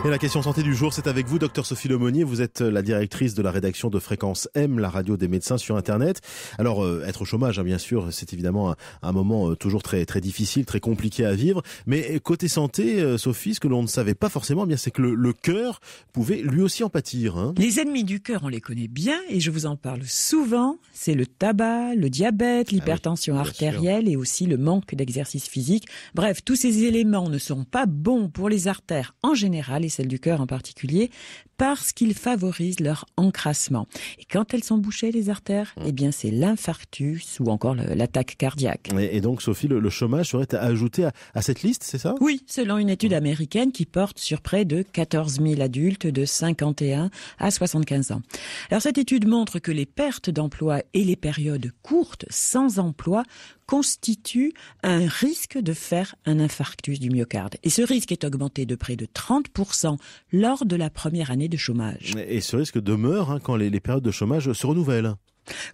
Et la question santé du jour, c'est avec vous, docteur Sophie Lemonnier. Vous êtes la directrice de la rédaction de Fréquence M, la radio des médecins sur Internet. Alors, être au chômage, bien sûr, c'est évidemment un moment toujours très très difficile, très compliqué à vivre. Mais côté santé, Sophie, ce que l'on ne savait pas forcément, c'est que le cœur pouvait lui aussi en pâtir. Les ennemis du cœur, on les connaît bien et je vous en parle souvent. C'est le tabac, le diabète, l'hypertension artérielle et aussi le manque d'exercice physique. Bref, tous ces éléments ne sont pas bons pour les artères en général et celles du cœur en particulier, parce qu'ils favorisent leur encrassement. Et quand elles sont bouchées, les artères, c'est l'infarctus ou encore l'attaque cardiaque. Et donc, Sophie, le chômage serait ajouté à cette liste, c'est ça ? Oui, selon une étude américaine qui porte sur près de 14 000 adultes de 51 à 75 ans. Alors, cette étude montre que les pertes d'emploi et les périodes courtes sans emploi constitue un risque de faire un infarctus du myocarde. Et ce risque est augmenté de près de 30% lors de la première année de chômage. Et ce risque demeure quand les périodes de chômage se renouvellent.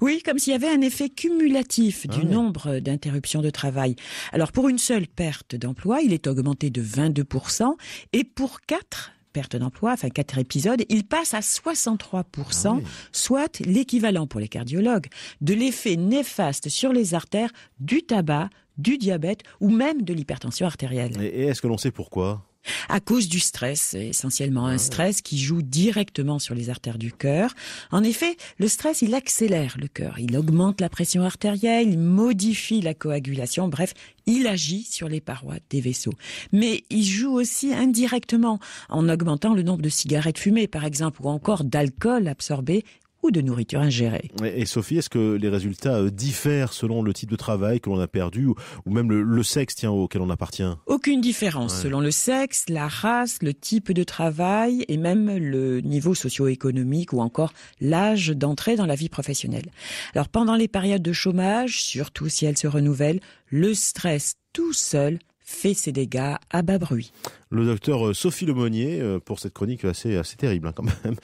Oui, comme s'il y avait un effet cumulatif du nombre d'interruptions de travail. Alors pour une seule perte d'emploi, il est augmenté de 22% et pour 4 pertes d'emploi, 4 épisodes, il passe à 63%, soit l'équivalent pour les cardiologues de l'effet néfaste sur les artères du tabac, du diabète ou même de l'hypertension artérielle. Et est-ce que l'on sait pourquoi ? À cause du stress, essentiellement un stress qui joue directement sur les artères du cœur. En effet, le stress, il accélère le cœur, il augmente la pression artérielle, il modifie la coagulation, bref, il agit sur les parois des vaisseaux. Mais il joue aussi indirectement en augmentant le nombre de cigarettes fumées, par exemple, ou encore d'alcool absorbé ou de nourriture ingérée. Et Sophie, est-ce que les résultats diffèrent selon le type de travail que l'on a perdu ou même le sexe auquel on appartient ? Aucune différence selon le sexe, la race, le type de travail et même le niveau socio-économique ou encore l'âge d'entrée dans la vie professionnelle. Alors pendant les périodes de chômage, surtout si elles se renouvellent, le stress tout seul fait ses dégâts à bas bruit. Le docteur Sophie Lemonnier pour cette chronique assez terrible quand même.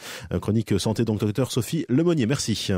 Chronique santé, donc docteur Sophie Lemonnier, merci.